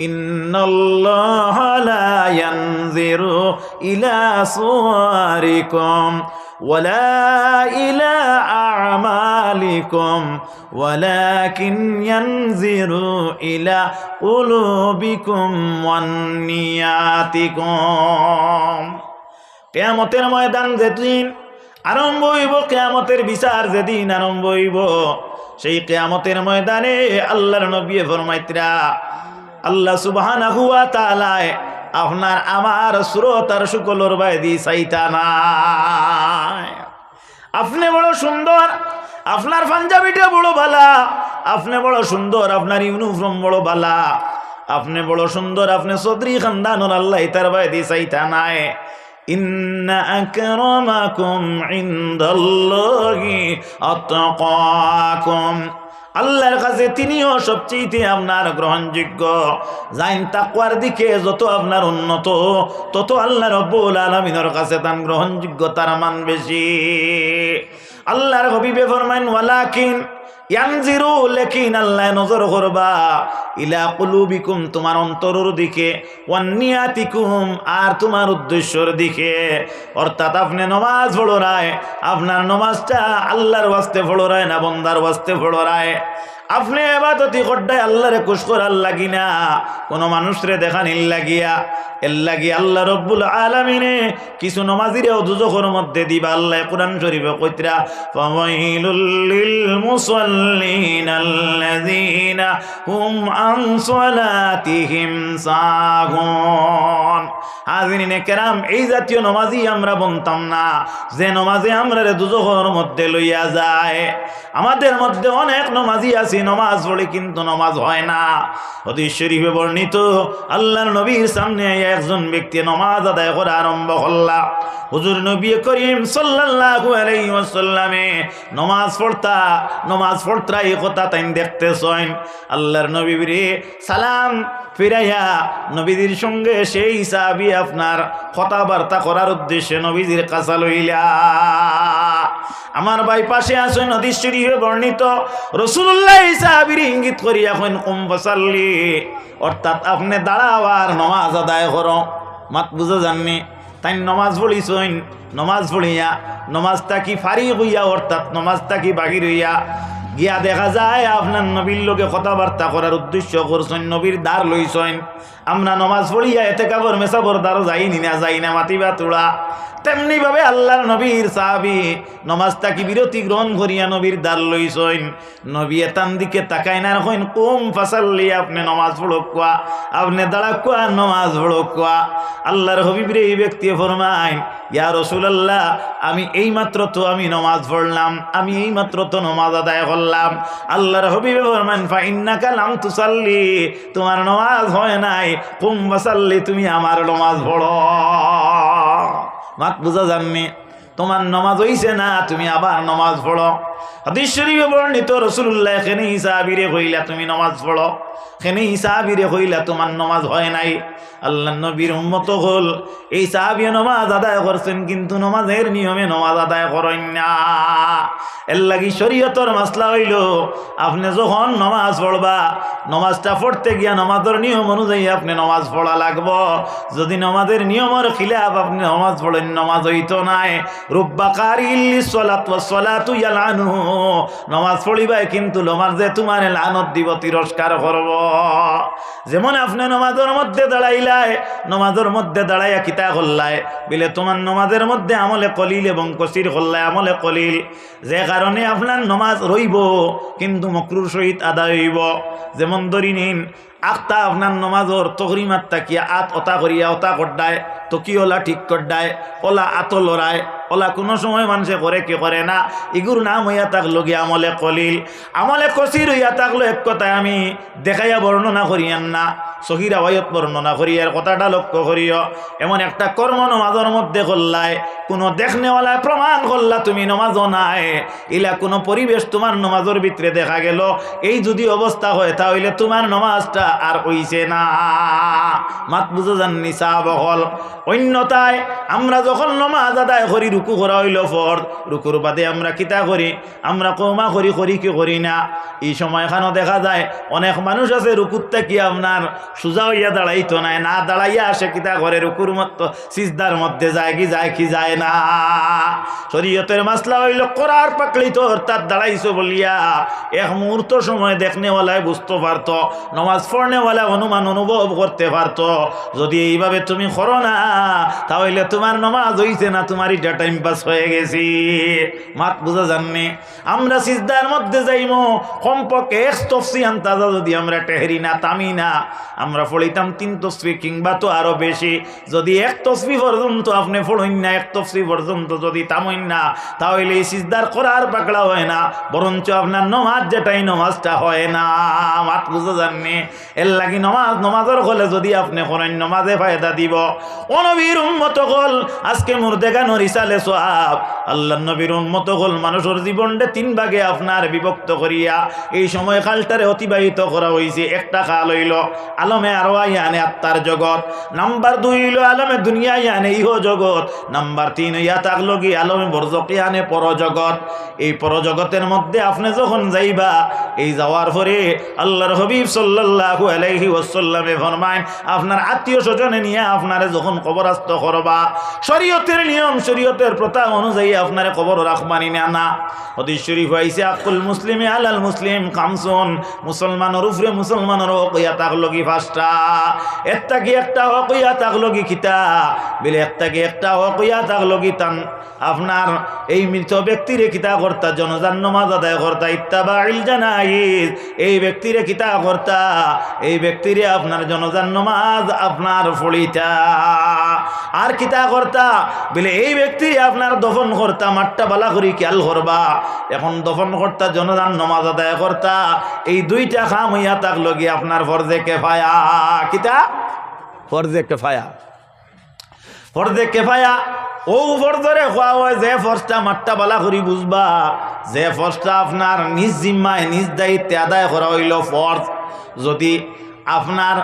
ইন্নাল্লাহা লা ইয়ানজিরু ইলা সুওয়ারিকুম ওয়ালা ইলা আমালিকুম ওয়ালাকিন ইয়ানজিরু ইলা কুলুবিকুম ওয়ান নিয়াতিকুম। কিয়ামতের ময়দান যেদিন আরম্ভ হইব, কিয়ামতের বিচার যেদিন আরম্ভ হইব, সেই কিয়ামতের ময়দানে আল্লাহর নবী ফরমাইতরা আল্লাহ সুবহানাহু ওয়া তাআলা আপনার আমার শ্রোতার শুকলর বাইদি চাইতা না। আপনি বড় সুন্দর, আপনার পাঞ্জাবিটা বড় ভালা, আপনি বড় সুন্দর, আপনার ইউনিফর্ম বড় ভালা, আপনি বড় সুন্দর, আপনি চৌধুরী খানদানোর আল্লাহ তার বাইদি চাইতা নাই। ইন্না আকরামাকুম ইনদাল্লাহি আতকাকুম, আল্লাহর কাছে তিনিও সবচেয়ে আপনার গ্রহণযোগ্য। যাইন তাকওয়ার দিকে যত আপনার উন্নত, তত আল্লাহ রাব্বুল আলামিনের কাছে তার গ্রহণযোগ্যতার মান বেশি। আল্লাহর হাবিবে ফরমাইন ওয়ালাকিন ইয়ানজিরু, লেকিন আল্লাহ নজর করবা ইলা কুলুবিকুম, তোমার অন্তরের দিকে, ওয়ান নিয়াতিকুম, আর তোমার উদ্দেশ্যের দিকে। অর্থাৎ আপনি নমাজ পড়ো রায়, আপনার নমাজটা আল্লাহর ওয়াস্তে পড়ো রায় না বন্দার ওয়াস্তে পড়ো রায়। আপনি ইবাদতি করডায় আল্লাহরে খুশ করার লাগি না, কোনো মানুষরে দেখানির লাগিয়া। এর লাগি আল্লাহ রব্বুল আলামিনে কিছু নমাজিরেও দুজখের মধ্যে দিবা। আল্লাহ কুরআন শরীফে কইতরা ফাওয়াইলুল লিল মুসাল্লিন আল্লাযীনা হুম আন সালাতিহিম সাহুন। হাজিরিনে কেরাম, এই জাতীয় নমাজি আমরা বনতাম না যে নমাজে আমরা দুজখের মধ্যে লইয়া যায়। আমাদের মধ্যে অনেক নমাজি আছে, নমাজ পড়ে কিন্তু নমাজ হয় না। হাদিস শরীফে বর্ণিত আল্লাহর নবীর সামনে একজন ব্যক্তি নমাজ আদায় করা আরম্ভ করলা। হুজুর নবী করিম সাল্লাল্লাহু আলাইহি ওয়াসাল্লামে নমাজ পড়তা এই কথা তাই দেখতেছেন। আল্লাহর নবীরে সালাম ফিরাইয়া নবীজির সঙ্গে সেই সাহাবী আপনার কথাবার্তা করার উদ্দেশ্যে নবীজির কাছে লইলা। আমার ভাই পাশে আছেন, হাদিস শরীফে বর্ণিত রাসূলুল্লাহ সাহাবীর ইঙ্গিত করিয়া কইন কুম ফাসাল্লি, অর্থাৎ আপনি দাঁড়াও আর নমাজ আদায় করো। মাত বুঝা জাননি, তাই নমাজ পড়িছেন, নমাজ পড়িয়া নমাজটা কি ফারিগ হইয়া, অর্থাৎ নমাজটা কি বাহির হইয়া গিয়া দেখা যায় আপনার নবীর লোকে কথাবার্তা করার উদ্দেশ্য করছেন, নবীর দ্বার লইছেন। আমরা নমাজ পড়িয়া এতে কাবর মেসাবর দ্বারও যাই না মাতিবা তোড়া। তেমনি ভাবে আল্লাহর নবীর সাহাবী নমাজটা কি বিরতি গ্রহণ করিয়া নবীর দ্বার লইছেন। নবী এতান দিকে তাকায় না, কইন কুম ফাসাল্লি, আপনি নমাজ পড়ো কোয়া, আপনি দাঁড়া কোয়া নমাজ পড়ো কোয়া। আল্লাহর হাবিবরে এই ব্যক্তি ফরমায় ইয়া রাসূলুল্লাহ, আমি এইমাত্র তো আমি নমাজ পড়লাম, আমি এইমাত্র তো নমাজ আদায় করলাম। আল্লাহর হাবিবে ফরমান ফা ইন্নাকা লাম তুসাল্লি, তোমার নমাজ হয় নাই, কুম ফাসাল্লি, তুমি আমার নমাজ পড়ো। মাত বুঝা জাননি, তোমার নমাজ হইছে না, তুমি আবার নমাজ পড়ো। হাদিস শরীফে বর্ণিত রাসূলুল্লাহ এখানে সাহাবীরে কইলা তুমি নমাজ পড়ো, এখানে সাহাবীরে কইলা তোমার নমাজ হয় নাই। আল্লাহর নবীর উম্মত হল এই সাহাবী নমাজ আদায় করছেন, কিন্তু নমাজের নিয়মে নমাজ আদায় করেন না। এর লাগি শরীয়তর মাসলা হইল আপনি যখন নমাজ পড়বা, নমাজটা পড়তে গিয়া নমাজের নিয়ম অনুযায়ী আপনি নমাজ পড়া লাগবো। যদি নমাজের নিয়মের খিলাফ আপনি নমাজ পড়েন, নমাজ হইতো নাই। রুব্বা কারিল লিসসালাত ওয়াস সালাতু ইয়ালানু, নমাজ পড়িবাই কিন্তু নমাজে তোমার লানত দিব, তিরস্কার করব। যেমন আপনি নমাজের মধ্যে দাঁড়াইলাই, নমাজের মধ্যে দাঁড়াইয়া কিতা করলাই বলে তোমার নমাজের মধ্যে আমলে কলিল এবং কসির করলাই আমলে কলিল, যে কারণে আপনার নমাজ রইব কিন্তু মকরুর সহিত আদায় হইব। যেমন ধরি নিন আখতা আপনার নমাজর তহরিমাত তাকিয়া আত অতা করিয়া অতা করডায়, তকি ওলা ঠিক করডায়, ওলা আত লড়ায়, ওলা কোনো সময় মানুষে করে কি করে না। এগুর নাম হইয়া থাকলো গিয়া আমলে কলিল। আমলে কসির হইয়া থাকলো এক কথায় আমি দেখাইয়া বর্ণনা করিয়ান না, সহির আওয়ায়ত বর্ণনা করিয়ার কথাটা লক্ষ্য করিও। এমন একটা কর্ম নমাজের মধ্যে করলাই, কোনো দেখনেওয়ালা প্রমাণ করলা তুমি নমাজও নাই, ইলা কোনো পরিবেশ তোমার নমাজের ভিতরে দেখা গেল, এই যদি অবস্থা হয় তাহলে তোমার নমাজটা আর হইছে না। মাত বুঝো জাননি সাহাবহল। অন্যথায় আমরা যখন নমাজ আদায় করি, রুকু করা হইল ফরজ, রুকুর বাদে আমরা কিতা করি, আমরা কৌমা করি কি করি না। এই সময় এখানেও দেখা যায় অনেক মানুষ আছে রুকুরটা কি আপনার সোজা হইয়া দাঁড়াইতো নাই, না দাঁড়াইয়া আসে কিতা ঘরে রুকুর মতো সিজদার মধ্যে যায় কি যায় না। শরীয়তের মাসলা হইল করার পাকলিত, অর্থাৎ দাঁড়াইছো বলিয়া এক মুহূর্ত সময় দেখনেওয়ালায় বুঝতে পারতো, নমাজ পড়নেওয়ালা অনুভব করতে পারতো। যদি এইভাবে তুমি করো না তাহলে তোমার নমাজ হইছে না, তোমার এটা টাইম পাস হয়ে গেছি। মাত বুঝা জাননি? আমরা সিজদার মধ্যে যাইমো কমপক্ষে এক তফসি আন্তাজা যদি আমরা টেহরি না তামি না, আমরা পড়িতাম 3 তসবি কিংবা তো আরো বেশি। যদি এক তসবি পর্যন্ত আপনি পড়ইন না, এক তসবি পর্যন্ত যদি তামইন না, তাহলে এই সিজদার করার পাকড়া হয় না, বরঞ্চ আপনার নমাজ যেটাই নমাজটা হয় না। মাত বুঝা জাননি? এর লাগি নমাজের হলে যদি আপনি করেন নমাজে ফায়দা দিব। ও নবীর উম্মত হল আজকে মুর্দেগানোর ইসালে সোয়াব। আল্লাহ নবীর উম্মত হল মানুষের জীবনটা 3 ভাগে আপনার বিভক্ত করিয়া এই সময় কালটারে অতিবাহিত করা হয়েছে। একটা কাল হইল আলমে আরওয়া ইয়ানে আত্মার জগৎ, নাম্বার 2 হইল আলমে দুনিয়া ইয়ানে ইহ জগৎ, নাম্বার 3 ইয়া তাকলগি আলমে বরজক ইয়ানে পরজগৎ। এই পরজগতের মধ্যে আপনি যখন যাইবা, এই যাওয়ার পরে আল্লাহর হাবিব সাল্লাল্লাহু আলাইহি ওয়াসাল্লামে ফরমায় আপনার আত্মীয় স্বজনে নিয়ে আপনারে যখন কবরস্থ করবা, শরীয়তের নিয়ম শরীয়তের প্রথা অনুযায়ী আপনারে কবর রাখবানি না। হাদিস শরীফ হইছে আকুল মুসলিমে আলাল মুসলিম খামসুন, মুসলমানের উপরে মুসলমানের হক ইয়া তাকলগি 5টা। একটা কি একটা হক ইয়া তাকলগি কিতা বলে, একটা কি একটা হক ইয়া তাকলগি তান আপনার এই মৃত ব্যক্তিরে কিতা করতা, জনজান নামাজ আদায় করতা, ইত্তাবাইল জানাইজ এই ব্যক্তিরে কিতা করতা, এই ব্যক্তিরে আপনার জনজান নামাজ আপনার পড়িতা। আর কিতা করতা বলে, এই ব্যক্তি আপনার দফন করতা, মাঠটা বালা করি খেয়াল করবা। এখন দফন করতা, জনজান নামাজ আদায় করতা, এই 2টা কাম হইয়া তাকলগি আপনার ফরজে কেফায়া। কিতা? ফরজে কেফায়া। ফরজে কেফায়া ও ফরজরে খোয়া হয় যে ফরজটা মাঠটা বালা করি বুঝবা, যে ফরজটা আপনার নিজ জিম্মায় নিজ দায়িত্বে আদায় করা হইল ফরজ। যদি আপনার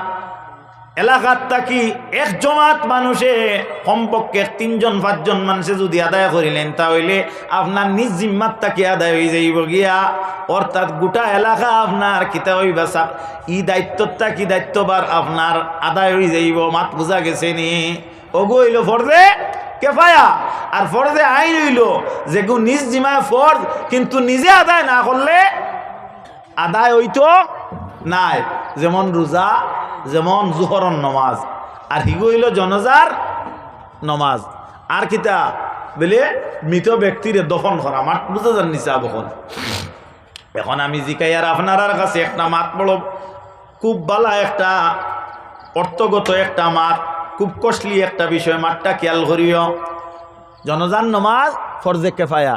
এলাকার থাকি এক জমাত মানুষে কমপক্ষে 3 জন 5 জন মানুষে যদি আদায় করিলেন, তাহলে আপনার নিজ জিম্মাত থাকি আদায় হয়ে যাইব গিয়া, অর্থাৎ গোটা এলাকা আপনার কিতা হইবা ই দায়িত্বটা কি দায়িত্ববার আপনার আদায় হয়ে যাইব। মাত বুঝা গেছে নি? ওগো হইল ফরজে কেফায়া। আর ফরজে আইন হইল যেগু নিজ জিম্মায় ফরজ, কিন্তু নিজে আদায় না করলে আদায় হইতো নাই। যেমন রোজা, যেমন জোহরন নমাজ, আর হিগু হইল জনজার নমাজ। আর কিতা বলে মৃত ব্যক্তিরে দফন করা। মাঠ বুঝা যান নিচা বখন। এখন আমি জিকাই আর আপনার কাছে একটা মাত বড় খুব ভালো একটা অর্থগত একটা মাত, খুব কষ্টলি একটা বিষয়, মাঠটা খেয়াল করিও। জনজান নমাজ ফরজে কেফায়া,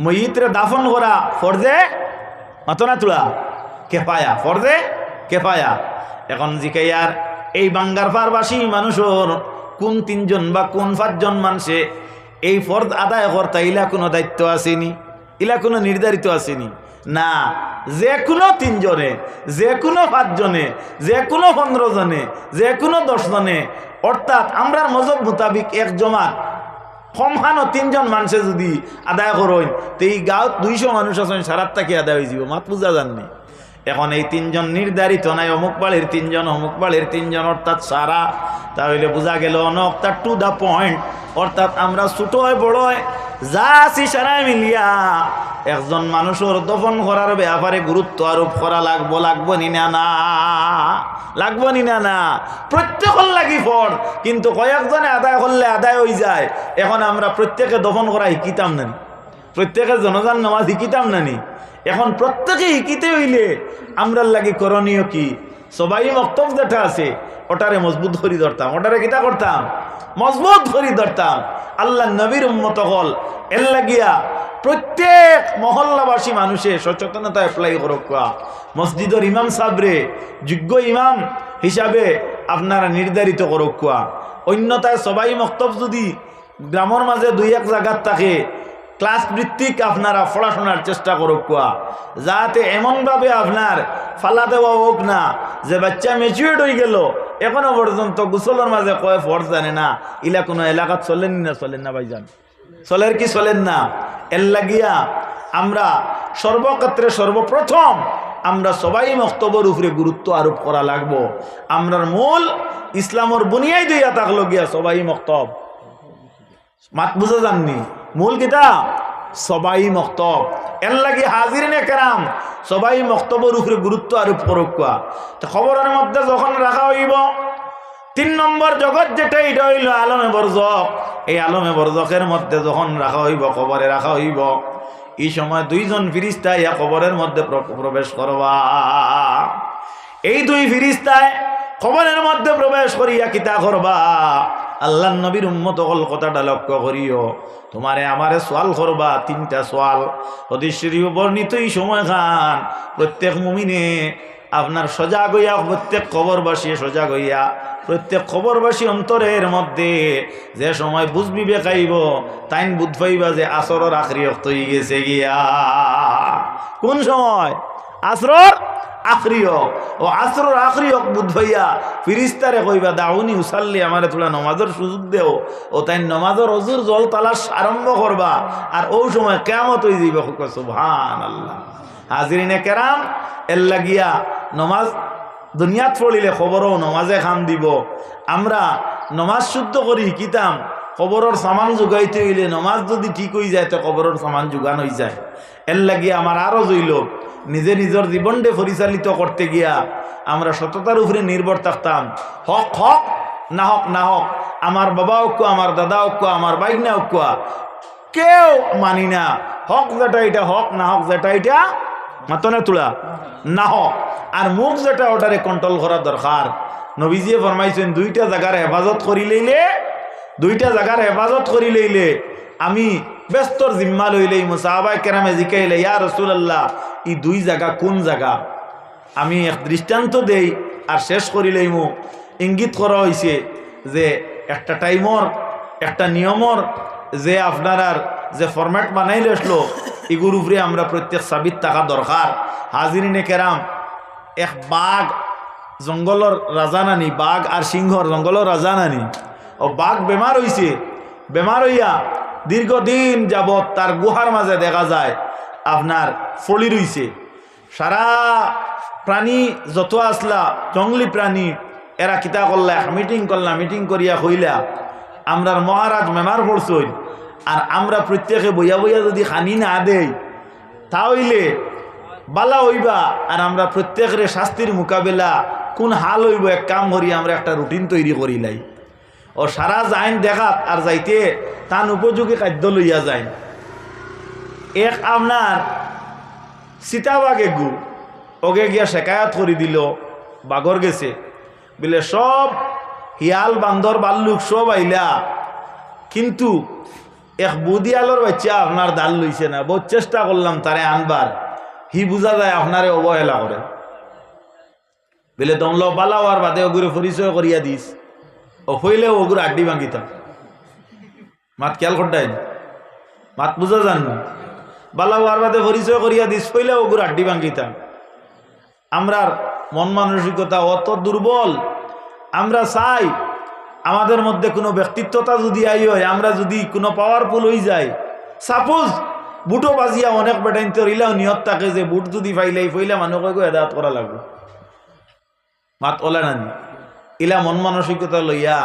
ময়িতরে দাফন করা ফরজে মাতনা তুলা কেফায়া, ফরজে কেফায়া। এখন জিকাইয়ার এই বাঙ্গার পারবাসী মানুষের কোন 3 জন বা কোন 5 জন মানুষে এই ফরজ আদায় করতা, ইলা কোনো দায়িত্ব আসেনি, ইলা কোনো নির্ধারিত আসেনি না। যে কোনো 3 জনে, যে কোনো 5 জনে, যে কোনো 15 জনে, যে কোনো 10 জনে, অর্থাৎ আমরা মজব মোতাবিক এক জমাত কমখানো 3 জন মানুষে যদি আদায় করেন, তো এই গাঁত 200 মানুষ আছেন, সারাত কি আদায় হয়ে যাব। মাত বুঝা জাননি? এখন এই 3 জন নির্ধারিত নাই, অমুক বাড়ির 3 জন, অমুক বাড়ির 3 জন, অর্থাৎ সারা। তাহলে বোঝা গেল অনক্তা টু দ্য পয়েন্ট, অর্থাৎ আমরা ছোট হয় বড় হয় যা আছি সারাই মিলিয়া একজন মানুষের দফন করার ব্যাপারে গুরুত্ব আরোপ করা লাগবো নি না, লাগবো নি না। প্রত্যেকের লাগি ফর, কিন্তু কয়েকজনে আদায় করলে আদায় হয়ে যায়। এখন আমরা প্রত্যেকে দফন করা শিকিতাম না, প্রত্যেকে জনজান নামাজ শিকিতাম না। এখন প্রত্যেকে শিকিতে হইলে আমরার লাগি করণীয় কি? সবাই বক্তব্য যেটা আছে ওটারে মজবুত করি ধরতাম, ওটারে কিতা করতাম? মজবুত করি ধরতাম। আল্লাহ নবীর উম্মত হল এর লাগিয়া প্রত্যেক মহল্লাবাসী মানুষের সচেতনতা অ্যাপ্লাই করক। মসজিদের ইমাম সাবরে যোগ্য ইমাম হিসাবে আপনারা নির্ধারিত করক। অন্যথায় সবাই বক্তব্য যদি গ্রামের মাঝে 2-1 জায়গার থাকে, ক্লাস ভিত্তিক আপনারা পড়াশোনার চেষ্টা করুক, যাতে এমনভাবে আপনার ফালা দেওয়া হোক না যে বাচ্চা ম্যাচিউর্ড হয়ে গেল এখনো পর্যন্ত গোসলের মাঝে কয় ফরজ জানে না। ইলা কোনো এলাকাত চলেন না ভাইজান, চলের কি চলেন না? এর লাগিয়া আমরা সর্বক্ষেত্রে সর্বপ্রথম আমরা সবাই মক্তবর উপরে গুরুত্ব আরোপ করা লাগবো। আমরার মূল ইসলামর বুনিয়াই দিয়া থাকলো গিয়া সবাই মক্তব, মাত বুঝা যাননি, মূল কিতা সবাই মক্তব। এর লাগি হাজিরিনে কেরাম সবাই মক্তবর উপরে গুরুত্ব আরোপ করুক। খবরের মধ্যে যখন রাখা হইব 3 নম্বর জগৎ যেটা এটা হইল আলমে বরজক। এই আলমে বরজকের মধ্যে যখন রাখা হইব, কবরে রাখা হইব, এই সময় 2 জন ফিরিস্তা ইয়া কবরের মধ্যে প্রবেশ করবা। এই 2 ফিরিস্তায় কবরের মধ্যে প্রবেশ করিয়া কিতা করবা? আল্লাহ নবীর উম্মত হল কথাটা লক্ষ্য করিও, তোমারে আমারে সোয়াল করবা 3টা সোয়াল। হাদিস শরীফে বর্ণিত এই সময় খান প্রত্যেক মুমিনে আপনার সজাগ হইয়া, প্রত্যেক কবরবাসী সজাগ হইয়া, প্রত্যেক খবরবাসী অন্তরের মধ্যে যে সময় বুঝবি বেকাইব তাইন বুধ পাইবা যে আসরের আখরি ওয়াক্ত হয়ে গেছে গিয়া। কোন সময়? আসরের আখরি ওয়াক্ত। ও আসরের আখরি ওয়াক্ত বুধ ভাইয়া ফিরিস্তারে কইবা দাউনি উসাল্লি, আমারে তোলা নমাজের সুযোগ দেও। ও তাই নমাজের অজুর জল তালাশ আরম্ভ করবা, আর ও সময় কিয়ামত হয়ে যাইবা। সুবহানাল্লাহ। হাজিরিনে কেরাম, এর লাগিয়া নমাজ দুনিয়াত পড়িলে খবরও নমাজে খাম দিব। আমরা নমাজ শুদ্ধ করি কিতাম খবরের সামান যোগাইতে হইলে নমাজ যদি ঠিক হয়ে যায় তো খবরের সামান যোগান হয়ে যায়। এর লাগিয়া আমার আরও জইল নিজে নিজের জীবনকে পরিচালিত করতে গিয়া আমরা সততার উপরে নির্ভর থাকতাম। হক হক, না হক না হক, আমার বাবা হোক, আমার দাদা হোক, আমার বাইকনা হোক, কেউ মানি না। হক যেটা এটা হক, না হক যেটা এটা মাতনে তোলা না হোক। আর মুখ যেটা ওটারে কন্ট্রোল করা দরকার। নবীজিয়ে ফরমাইছেন 2টা জায়গার হেফাজত করি লইলে, 2টা জায়গার হেফাজত করি লইলে আমি ব্যস্তর জিম্মা লইলে সাহাবায়ে কেরামে জিকাইলে, ইয়া রাসূলুল্লাহ এই 2 জায়গা কোন জায়গা? আমি এক দৃষ্টান্ত দেই আর শেষ করি লইমু। ইঙ্গিত করা হয়েছে যে একটা টাইমর, একটা নিয়মর যে আপনার যে ফরম্যাট বানাইলে আসলো, এগুলোর উপরে আমরা প্রত্যেক সাবিত থাকা দরকার। হাজিরিনে কেরাম, এক বাঘ জঙ্গলের রাজা নানি, বাঘ আর সিংহর জঙ্গলের রাজা নানি। ও বাঘ বেমার হইছে, বেমার হইয়া দীর্ঘদিন যাবৎ তার গুহার মাঝে দেখা যায় আপনার ফলি রইছে। সারা প্রাণী যত আসলা জঙ্গলি প্রাণী এরা কিতা করলা, মিটিং করলা, মিটিং করিয়া হইলা আমরার মহারাজ বেমার পড়ছই, আর আমরা প্রত্যেকে বইয়া বইয়া যদি খানি না দেই তাহলে বালা হইবা, আর আমরা প্রত্যেকের শাস্তির মোকাবেলা কোন হাল হইব এক কাম করি আমরা একটা রুটিন তৈরি করিলাই। ও সারা যাইন দেখাত আর যাইতে তান উপযোগী খাদ্য লইয়া যায়। এক আপনার সীতাবাগে গু ওকে গিয়া শেকায়াত করে দিল, বাঘর গেছে বলে সব হিয়াল বান্দর বাল্লুক সব আইলা, কিন্তু এক বুদিয়ালোর বাচ্চা আপনার দাল লইছে না। বহুত চেষ্টা করলাম তারে আনবার, হি বুঝা যায় আপনারে অবহেলা করে। বলে দমল বালা হওয়ার বাদে ওগুলো পরিচয় করিয়া দিস, ও হইলে ওগুলো আড্ডি ভাঙিতাম। মাত খেয়াল করতেন, মাত বুঝা যান বালা হওয়ার বাদে পরিচয় করিয়া দিস, হইলে ওগুলো আড্ডি ভাঙিতাম। আমরার মন মানসিকতা অত দুর্বল, আমরা চাই আমাদের মধ্যে কোনো ব্যক্তিত্বতা যদি আই হয়, আমরা যদি কোনো পাওয়ারফুল হয়ে যায়, সাপোজ বুটো বাজিয়া অনেক বেটাইতে ইলাও নিয়ত থাকে যে বুট যদি ফাইলাই ফইলা মানুষকে হেদায়ত করা লাগবে। মাত ওলা নানি ইলা মন মানসিকতা লইয়া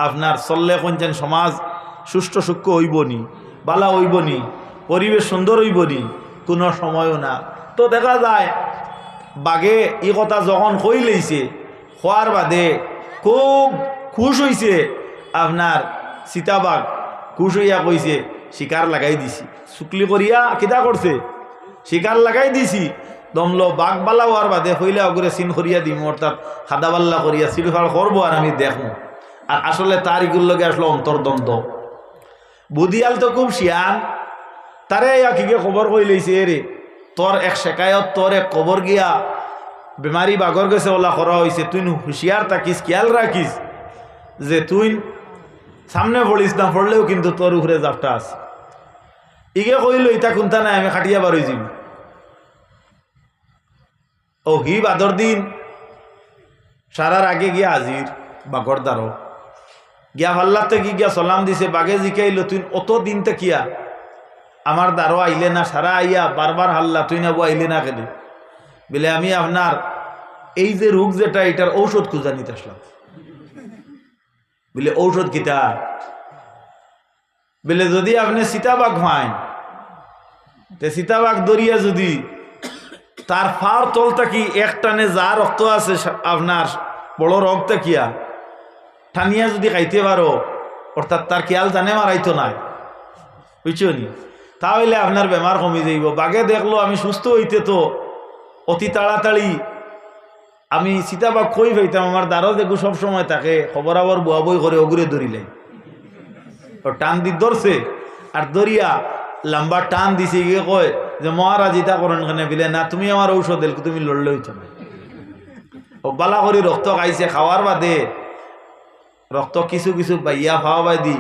আপনার চললে কোনছেন সমাজ সুষ্ঠু সূক্ষ্ম হইবনি, বালা হইবনি, পরিবেশ সুন্দর হইবনি, কোনো সময়ও না। তো দেখা যায় বাঘে এই কথা যখন কই লইছে, খোয়ার বাদে খুব খুশ হইছে আপনার সীতাবাঘ, খুশ হইয়া কইছে শিকার লাগাই দিছি। শুকলি করিয়া কিতা করছে, শিকার লাগাই দিছি। দমলো বাঘ বালা হওয়ার বাদে হইলে অগরে চিন করিয়া দিম, অর্থাৎ খাদা বাল্লা করিয়া সিলফার করবো আর আমি দেখো। আর আসলে তার ইগুর লগে আসলো অন্তর্দ্বন্দ্ব। বুদিয়াল তো খুব শিয়ান, তারে কিকে খবর কই লইছে, রে তোর এক শেকায়ত, তোর এক খবর গিয়া বেমারি বাঘর গেছে ওলা করা হয়েছে, তুই হুঁশিয়ার থাকিস, খেয়াল রাখিস যে তুই সামনে পড়িস না, পড়লেও কিন্তু তোর উপরে জাপটা আছে। ইগে কইল ইটা কোনটা নাই, আমি খাটিয়া বারই যাই। ও হি বাদর দিন সারার আগে গিয়া হাজির বাঘর দ্বারো গিয়া ভাল্লাতে কি গিয়া সালাম দিছে। বাঘে জিকাইল তুই অত দিন কিয়া আমার দ্বারো আইলে না, সারা আইয়া বারবার হাল্লা তুই না বো আইলে না কেন? বলে আমি আপনার এই যে রোগ যেটা এটার ঔষধ খুঁজা নিতে আসলাম। বলে ঔষধ কিতা? বলে যদি আপনি সীতাবাঘ পান, তে সীতাবাঘ দরিয়া যদি তার ফার তলটা কি এক টানে যা রক্ত আছে আপনার বড় রক্ত কিয়া টানিয়া যদি খাইতে পারো, অর্থাৎ তার খেয়াল জানে মারাইতো নাই, বুঝছো নি, তাহলে আপনার বেমার কমে যাইব। বাঘে দেখলো আমি সুস্থ হইতে তো অতি তাড়াতাড়ি আমি সীতাবাঘ কই পাইতাম, আমার দ্বারও দেখো সবসময় তাকে খবর আবার বুয়া বই করে অগুরে ধরিলেন, টান দি ধরছে আর দরিয়া লম্বা টান দিছে গিয়ে কয় যে মহারাজ ইতা করেন কেন? বিলে না তুমি আমার ঔষধ দিল, তুমি লড়লে হইতো না। ও বালা করে রক্ত খাইছে, খাওয়ার বাদে রক্ত কিছু কিছু বাইয়া খাওয়া বাই দি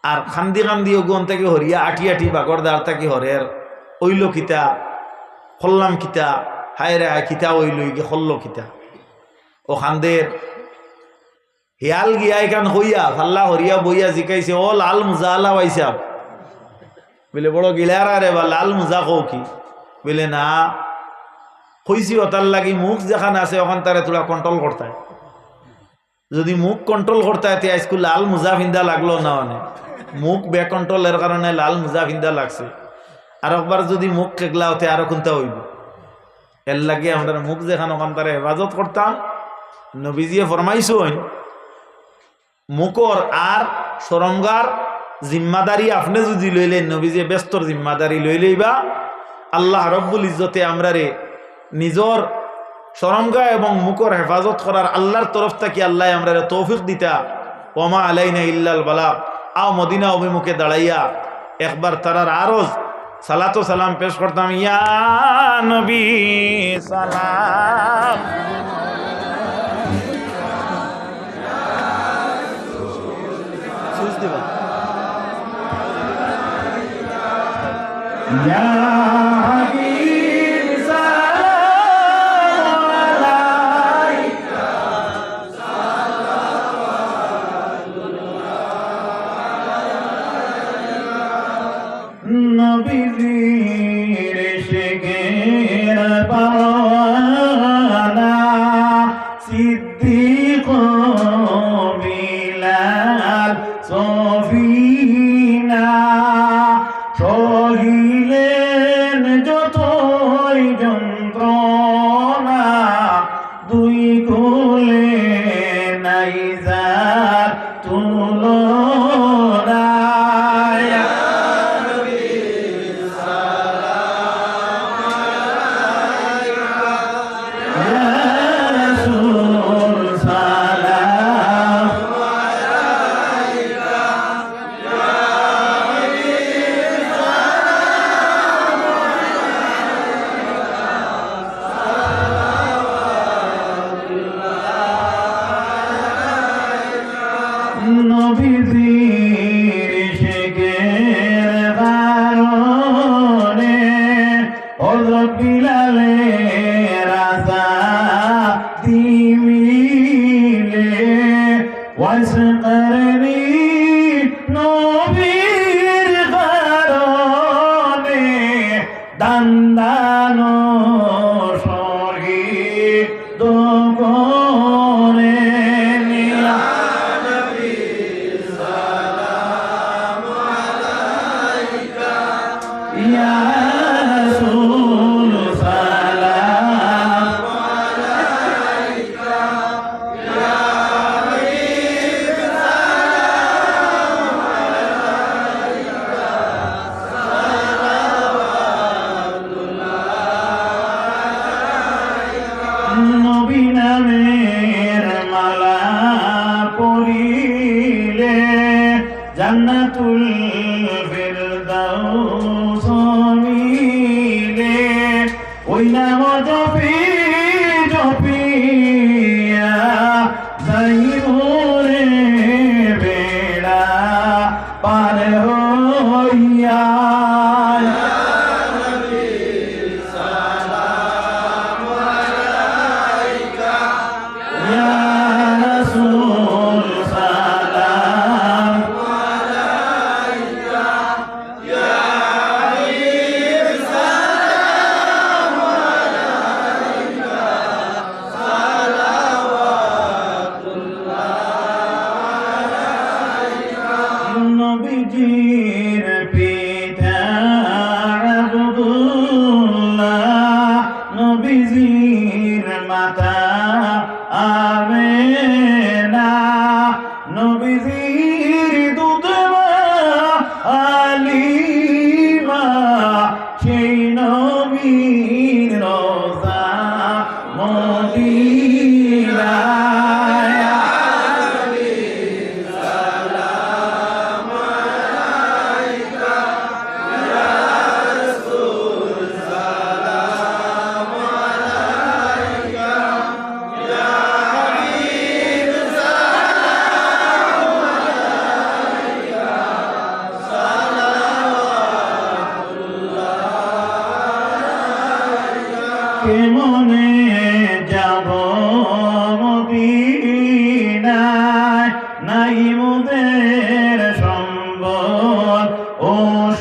আর খান্দি খান্দি ওগুন থেকে হরিয়া আটি আটি বাগর দাঁড় থাকি হরের ওইল কিতা খল্লাম কিতা হায় রে হায় কিতা ওইল গিয়ে খল্ল কিতা ও খান্দের হিয়াল গিয়া এখান হইয়া ফাল্লা হরিয়া বইয়া জিকাইছে ও লাল মুজা আলা পাইছাব। বলে বড় গিলারা রে বা লাল মুজা কও কি? বলে না কইছি ওটার লাগি মুখ যেখানে আছে ওখান তারে তোরা কন্ট্রোল করতায়, যদি মুখ কন্ট্রোল করতায় তে আজকে লাল মুজা ফিন্দা লাগলো না, মানে মুখ বে কন্ট্রোলের কারণে লাল মুজা ফিন্দা লাগছে। আর একবার যদি মুখ কেগলা হতে আরো কোনটা হইব, এর লাগে আমরা মুখ যেখানে ওখান তারে হেফাজত করতাম। নবীজিয়ে ফরমাইছো মুখর আর সরঙ্গার জিম্মাদারি আপনি যদি লইলেন, নবীজি ব্যস্তর জিম্মাদারি লইলেইবা আল্লাহ রব্বুল ইজ্জতে আমরা রে নিজর সরঙ্গা এবং মুখর হেফাজত করার আল্লাহর তরফ থেকে আল্লাহ আমরা রে তৌফিক দিতা। ওমা আলাইনা ইল্লাল বালাগ। আও মদিনা অভিমুখে দাঁড়াইয়া একবার তারার আরজ সালাত ও সালাম পেশ করতাম। ইয়া নবী সালাম ইয়া হাবিব সালাম আলাইকা নবীজির ইশকের পাওয়ানা সিদ্দিক বিলাল সফিনা সহিলেন যতই যন্ত্রণা দুই কোলে নাই যার তুলনা। নবীজির ইশকের কারণে হযরত বিলালের আযাদি মিলে ওয়াস করনি নবীর কারণে দান্দানো শহীদ করে নিয়া। ইয়া রাসূল সালাম আলাইকা ইয়া হাবিব সালাম আলাইকা সালাওয়াতুল্লাহ। নবী নামের মালা পরিলে জান্নাতুল ফিরদাউস মিলে ওই নাম জপি জপিয়া যাইবরে বেড়া পার হইয়া। ইয়া রাসূল সালাম আলাইকা ইয়া হাবিব সালাম আমেনা নবীজির দুধ মা আলিমা সেই নবীর রোজা মদিনায় কেমনে যাব মদিনায় নাই মোদের সম্বল ও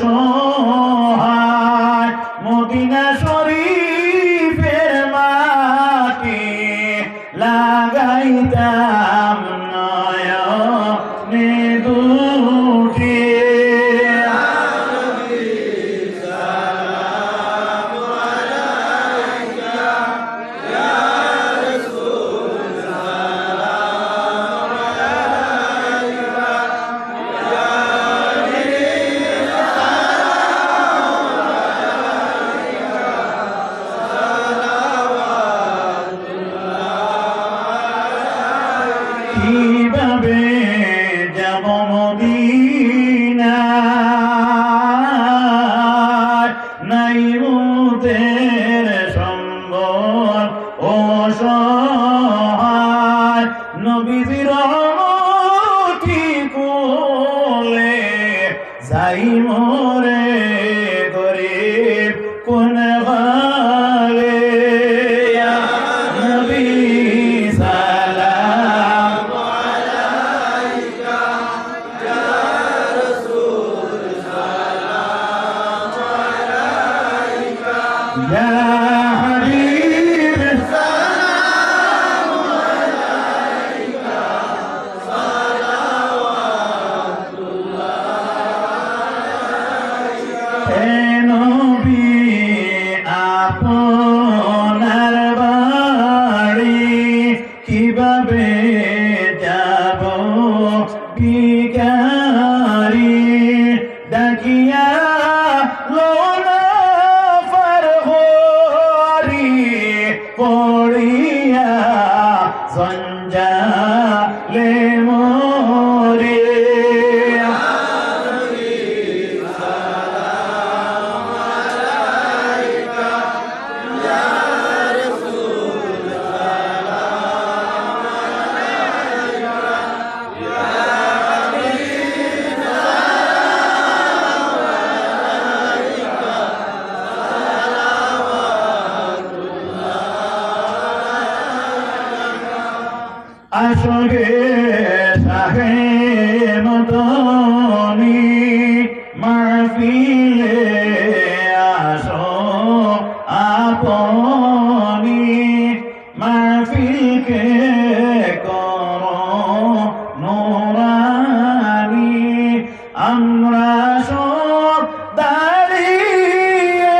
সহায় মদিনা শরীফের মাটি লাগাইতাম নয়নে দুটি কিভাবে যাব মদিনায় নাই মোদের সম্বল ও সহায় নবীজির রহমতি কোলে যাই মোরে গরিব কোন গালে ইয়া নবী সালাম ইয়া হাবিব সালাম আলাইকা সালাওয়াতুল্লাহ হে নবী আপনার বাড়ি কিভাবে যাব ভিখারি ডাকিয়া লোনা ফারহরি পড়িয়া জঞ্জালে মোরে আসবে সাহে মদনী মাহফিলে আসো আপনি মাহফিলকে করো নুরানি আমরা সব দাঁড়িয়ে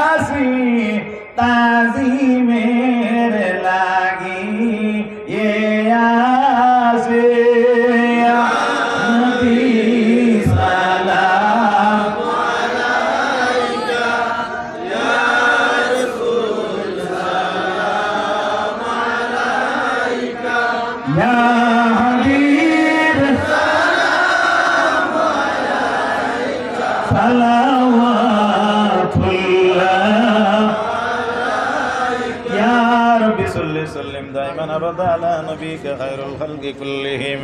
আসি তাজিমের লাগি सल्लिम दाइमन अबदा अला नबी के खैरुल खल्क़ि कुल्लिहिम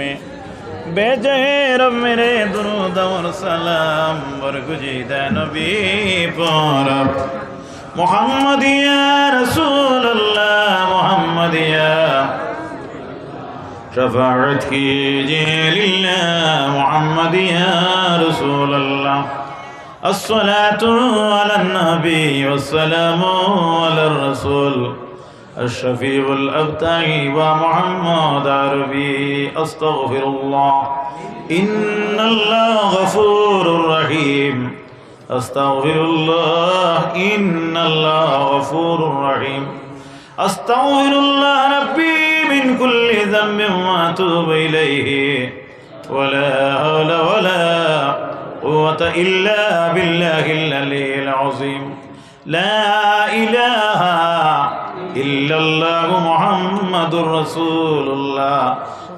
बेजहे रब मेरे दुरूद और सलाम बरगुजीदा नबी पर मोहम्मद या रसूल अल्लाह मोहम्मद या शफाअत कीजिए लिल्लाह मोहम्मद या रसूल अल्लाह अस्सलातु अला नबी वस्सलामु अला रसूल الشفيع الأبتعي ومحمد عربي أستغفر الله إن الله غفور رحيم أستغفر الله إن الله غفور رحيم আস্তাগফিরুল্লাহ রাব্বি মিন কুল্লি যামবিন ওয়া আতুবু ইলাইহি ওয়ালা হাওলা ওয়ালা কুওয়াতা ইল্লা বিল্লাহিল আলিয়্যিল আযীম লা ইলাহা ইল্লাল্লাহু মুহাম্মাদুর রাসূলুল্লাহ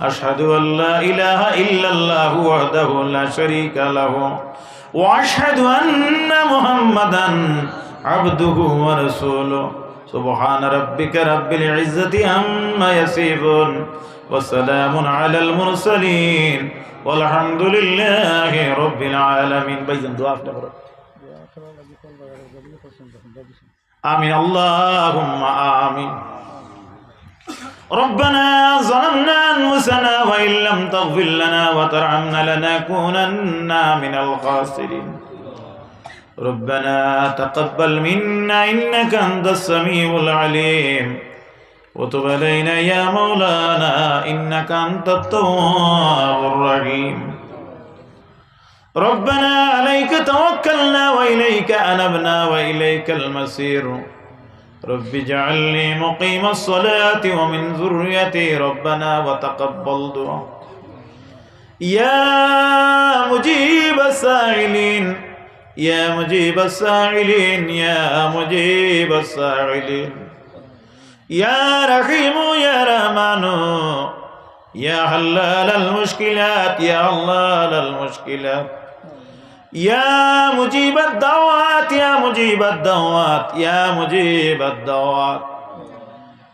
আশহাদু আল্লা ইলাহা ইল্লাল্লাহু ওয়াহদাহু লা শারীকা লাহু ওয়া আশহাদু আন্না মুহাম্মাদান আবদুহু ওয়া রাসূলুহু সুবহান রাব্বিকা রাব্বিল ইজ্জাতি আম্মা ইয়াসিফুন ওয়া সালামুন আলাল মুরসালিন ওয়ালহামদুলিল্লাহি রাব্বিল আলামিন। ভাইজান দোয়া আপনি করুন। আমিন আল্লাহুম্মা আমিন। ربنا ظلمنا أنفسنا وإن لم تغفر لنا وترحمنا لنكونن من الخاسرين ربنا تقبل منا إنك أنت السميع العليم وتب علينا يا مولانا إنك أنت التواب الرحيم ربنا عليك توكلنا وإليك أنبنا وإليك المصير رب اجعلني مقيم الصلاة ومن ذريتي ربنا وتقبل دعاء يا مجيب السائلين يا مجيب السائلين يا مجيب السائلين يا رحيم يا رحمن يا حلال المشكلات يا حلال المشكلات يا مجيب الدعوات يا مجيب الدعوات يا مجيب الدعوات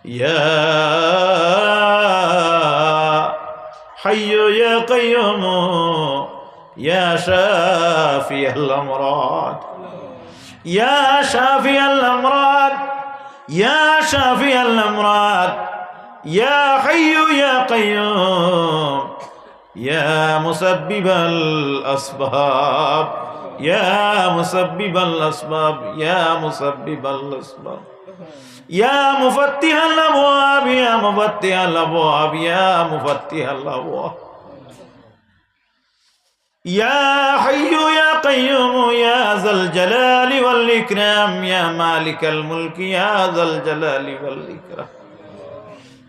يا حي يا قيوم يا شافي الأمراض يا شافي الأمراض يا شافي الأمراض يا حي يا قيوم يا مسبب الأسباب يا مسبب الأسباب يا مسبب الأسباب يا مفتح الأبواب يا مفتح الأبواب يا مفتح الأبواب يا حي يا قيوم يا ذا الجلال والإكرام يا مالك الملك يا ذا الجلال والإكرام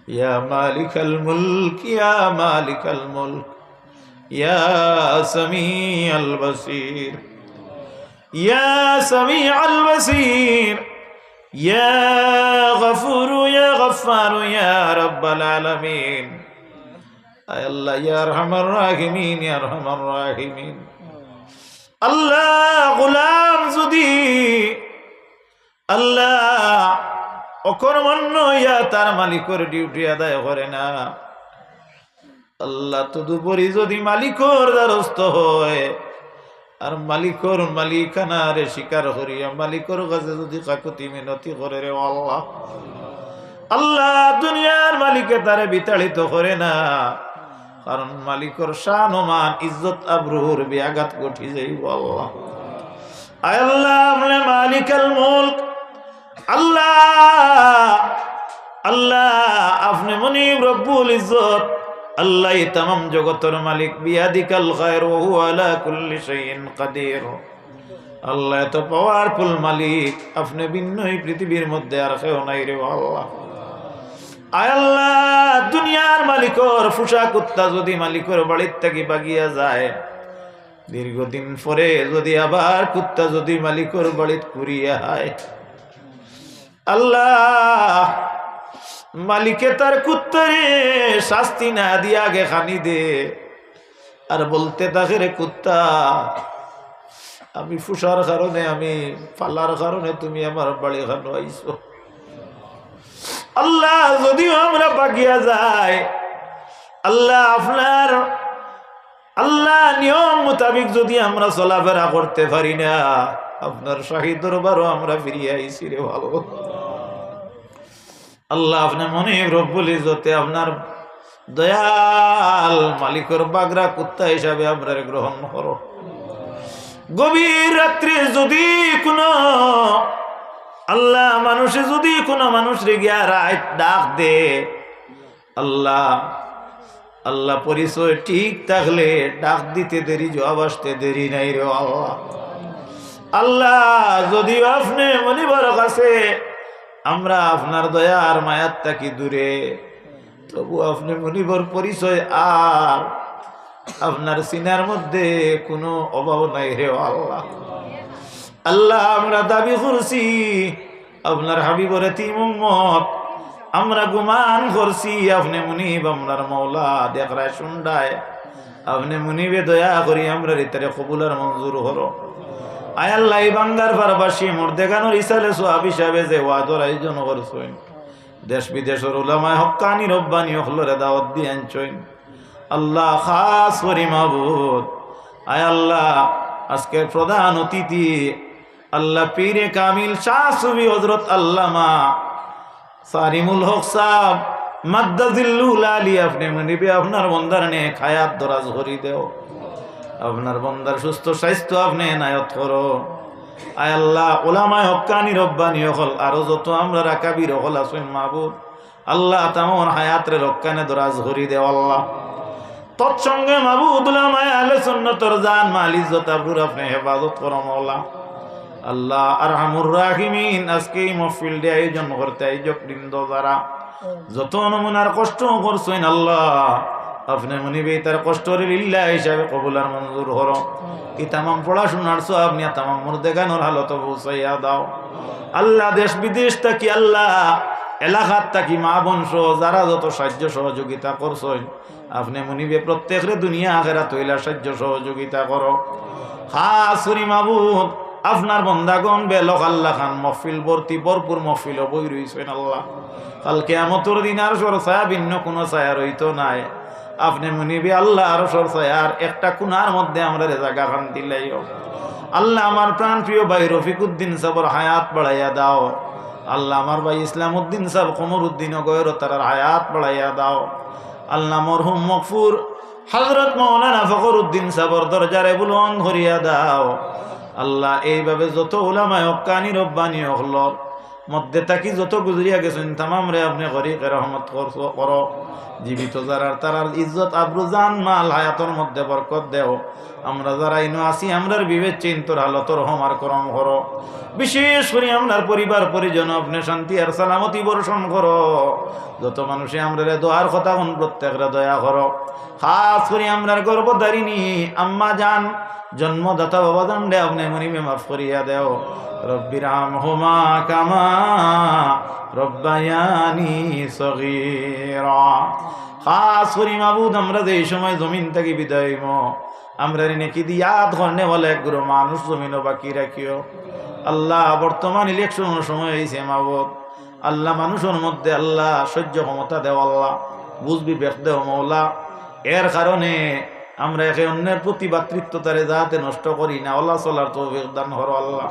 يا مالك الملك يا مالك الملك يا سميع البصير يا سميع البصير يا غفور يا غفار يا رب العالمين يا الله يا أرحم الراحمين يا أرحم الراحمين الله غلام زدي الله অকর্মণ্য ইয়া তার মালিকর ডিউটি আদায় করে না আল্লাহ তদুপরি যদি মালিকর দ্বারস্থ হয় আর মালিকর মালিকানারে স্বীকার করিয়া মালিকর কাছে যদি কাকুতি মিনতি করে রে আল্লাহ আল্লাহ দুনিয়ার মালিকে তারে বিতাড়িত করে না কারণ মালিকর শান ও মান ইজ্জত আবরুর ব্যাঘাত ঘটি যাইব আল্লাহ আয় আল্লাহ আপনি মালিকাল মুলক আল্লাহ আল্লাহ আপনি মুনিব রব্বুল ইজ্জত আল্লাহ तमाम জগতের মালিক বিয়াদিকাল খায়র ওয়া হুয়া আলা কুল্লি শাইইন কাদির আল্লাহ তো পাওয়ারফুল মালিক আপনি ভিন্নই পৃথিবীর মধ্যে আর কেউ নাই রে আল্লাহ আয় আল্লাহ দুনিয়ার মালিকর ফুসা কুত্তা যদি মালিকর বাড়ির থেকে বাগিয়া যায় দীর্ঘদিন পরে যদি আবার কুত্তা যদি মালিকর বাড়িতে কুরিয়া হয় আল্লাহ মালিকে তার কুত্তারে শাস্তি না দিয়া আগে খানি দে আর বলতে থাকে রে কুত্তা আমি ফুসার কারণে আমি পালার কারণে তুমি আমার বাড়ি খানো আইছো আল্লাহ যদিও আমরা বাগিয়া যাই আল্লাহ আপনার আল্লাহ নিয়ম মোতাবিক যদি আমরা চলাফেরা করতে পারি না আপনার শাহী দরবারও আমরা ফিরিয়ে আইছি রে ভালো আল্লাহ আপনি মনে রব্বুল ইজ্জতে আপনার দয়াল মালিকর বাগরা কুত্তা হিসাবে আমরা গ্রহণ করো গভীর রাত্রে যদি কোনো আল্লাহ মানুষে যদি কোনো মানুষরে গিয়া রাত ডাক দে আল্লাহ আল্লাহ পরিচয় ঠিক থাকলে ডাক দিতে দেরি জবাব আসতে দেরি নাই রে আল্লাহ আল্লাহ যদিও আপনি মনিবার কাছে আমরা আপনার দয়ার মায়াত থাকি দূরে, তবু আপনি মনিবর পরিচয় আর আপনার সিনার মধ্যে কোনো অভাব নাই হে আল্লাহ। আল্লাহ আমরা দাবি করছি আপনার হাবিবর এতিম উম্মত, আমরা গুমান করছি আপনি মুনিব আমরার মৌলা দেখরায় শুনডায়, আপনি মুনিবে দয়া করি আমরা রিতারে কবুলার মঞ্জুর হরো। আয় আল্লাহ এই বাংলার পারবাসী মোর দেখানোর ইসালে সোয়াব হিসাবে যে ওয়াদর আয়োজন করছেন, দেশ বিদেশের উলামায়ে হক্কানি রব্বানি হলরে দাওয়াত দিয়ে আনছেন আল্লাহ খাস করি মাবুদ। আয় আল্লাহ আজকের প্রধান অতিথি আল্লাহ পীরে কামিল শাহ সুফি হযরত আল্লামা সারিমুল হক সাহেব মাদ্দাজিল্লুল আলী, আপনি মনিবে আপনার বন্দার নে খায়াত দরাজ করি দেও, আপনার বন্দার সুস্থ স্বাস্থ্য আপনি এনায়ত করো। আয় আল্লাহ উলামায়ে হক্কানি রব্বানি হল আরো যত আমরা রাকাবির হল আছেন মাহবুব, আল্লাহ তামর হায়াতরে রক্ষানে দরাজ করি দেও আল্লাহ। তৎসঙ্গে মাহবুব উলামায়ে আহলে সুন্নাতর জান মাল ইজ্জত আবরুর আপনি হেফাজত করো মওলা। আল্লাহ আরহামুর রাহিমিন আজকে এই মাহফিল দিয়ে আয়োজন করতে আয়োজক বৃন্দ যারা যত নমুনার কষ্ট করছেন আল্লাহ আপনি মনিবে তার কষ্টরে লিল্লাহ হিসাবে কবুলার মঞ্জুর হরো। কি তামাম পড়াশোনার সব নিয়ে তামাম মুর্দেগানোর হালত পৌঁছাইয়া দাও আল্লাহ। দেশ বিদেশ থাকি আল্লাহ এলাকাত থাকি মা বংশ যারা যত সাহায্য সহযোগিতা করছেন আপনি মনিবে প্রত্যেকরে দুনিয়া আখেরাত তৈলা সাহায্য সহযোগিতা করো। খাস করি মাবুদ আপনার বন্দাগণ বেলক আল্লাহ খান মহফিল ভর্তি ভরপুর মহফিল বই রয়েছেন আল্লাহ। কাল কিয়ামতের দিন আর সর ছায়া ভিন্ন কোনো ছায়া রইতো নাই, আপনি মনিবে আল্লাহ আর সর ছায়ার একটা কোনার মধ্যে আমরা জায়গা খান দিলাইও আল্লাহ। আমার প্রাণ প্রিয় ভাই রফিকুদ্দিন সাহেবের হায়াত বাড়াইয়া দাও আল্লাহ। আমার ভাই ইসলামউদ্দিন সাহেব কমরউদ্দিন গয়ের তার হায়াত বাড়াইয়া দাও আল্লাহ। মরহুম মকফুর হযরত মাওলানা ফখরউদ্দিন সাহেবের দরজারে বুলন্দ করিয়া দাও আল্লাহ। এইভাবে যত উলামায়ে হক্কানি রব্বানি হলর মধ্যে থাকি যত গুজরিয়া গেছেন তামাম রে আপনি গরিব রহমত করো। জীবিত যারা তারার ইজ্জত আবরু জান মাল হায়াতর মধ্যে বরকত দেও। আমরা যারা ইনো আছি আমরার বিবেক চিন্তর হালতর হমার করম করো। বিশেষ করে আমরার পরিবার পরিজন আপনি শান্তি আর সালামতি বর্ষণ করো। যত মানুষে আমরার দোয়ার কথা কোন প্রত্যেকরা দয়া করো। খাস করে আমরার গর্ভধারিণী আম্মা জান জন্মদাতা বাবা জানলে আপনি মনিবে মাফ করিয়া দেও। রব্বির হামহুমা কামা রব্বায়ানি সগীরা। খাস করি মাবুদ আমরা যে সময় জমিন থেকে বিদায় হইব আমরা নেকি দিয়াত করনে বলে একগুলো মানুষ জমিনও বাকি রাখিও আল্লাহ। বর্তমান ইলেকশনের সময় হয়েছে মাবুদ আল্লাহ, মানুষের মধ্যে আল্লাহ সহ্য ক্ষমতা দেও আল্লাহ, বুঝবি বেখ দেও মৌলা। এর কারণে আমরা একে অন্যের প্রতি ভাতৃত্বতারে যাতে নষ্ট করি না আল্লাহ চলার তৌফিক দান করো আল্লাহ।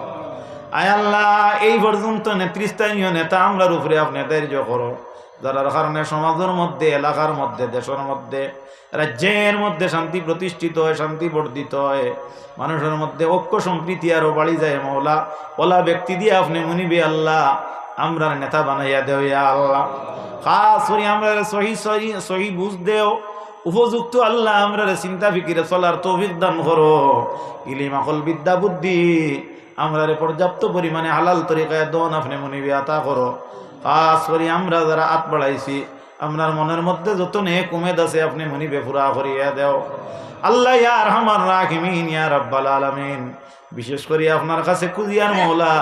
আয় আল্লাহ এই পর্যন্ত নেতৃস্থানীয় নেতা আমরার উপরে আপনি ধৈর্য করো, যার কারণে সমাজের মধ্যে এলাকার মধ্যে দেশের মধ্যে রাজ্যের মধ্যে শান্তি প্রতিষ্ঠিত হয়, শান্তি বর্ধিত হয়, মানুষের মধ্যে ঐক্য সম্প্রীতি আরো বাড়ি যায় মৌলা। ওলা ব্যক্তি দিয়ে আপনি মুনিবে আল্লাহ আমরা নেতা বানাইয়া দেও ইয়া আল্লাহ। খাস করে আমরা সহি বুঝ দেও উপযুক্ত আল্লাহ আমরা চিন্তা ফিকিরে চলার তৌফিক দান করো। ইলিম আকল বিদ্যা বুদ্ধি আমরা পর্যাপ্ত পরিমাণে হালাল তরিকায় দন আপনি মনিবে আতা করো। খাস করে আমরা যারা হাত বাড়াইছি আমরার মনের মধ্যে যত নেক উমেদ আছে আপনি মনিবে পুরা করিয়া দেও আল্লাহ ইয়া আরহামার রাহিমিন ইয়া রাব্বাল আলামিন। বিশেষ করে আপনার কাছে কুজিয়ার মওলা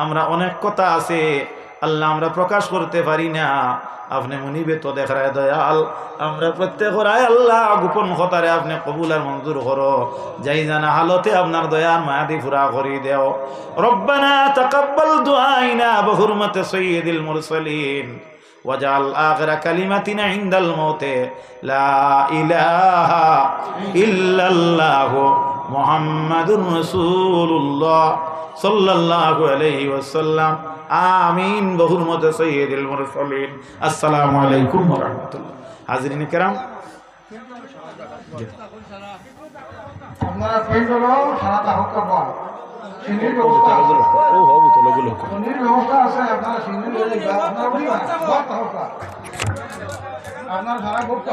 আমরা অনেক কথা আছে আল্লাহ আমরা প্রকাশ করতে পারি না, আপনি মনিবে তো দেখায় দয়াল। আমরা প্রত্যেকের আল্লাহ গোপন কথারে আপনি কবুল আর মঞ্জুর করো, যাই জানা হালতে আপনার দয়ার মায়াদি পুরা করি দেও। রব্বানা তাকাব্বাল দুআইনা বিহুরমাতি সাইয়্যিদিল মুরসালিন ওয়াজআল আখিরা কালিমাতিনা ইনদাল মাউতি লা ইলাহা ইল্লাল্লাহু মুহাম্মাদুর রাসূলুল্লাহ সাল্লাল্লাহু আলাইহি ওয়াসাল্লাম। আমিন বিহুরমাতি সাইয়্যিদিল মুরসালিন। আসসালামু আলাইকুম ওয়া রাহমাতুল্লাহ। হাজিরিন কিরাম আপনারা পেন্ডলো সারা তাহকা পান সিনির ব্যবস্থা ও হবো তো লোক সিনির ব্যবস্থা আছে আপনারা সিনির লইবা আপনারা বলিবা বাত তাহকা আপনারা সারা গোটা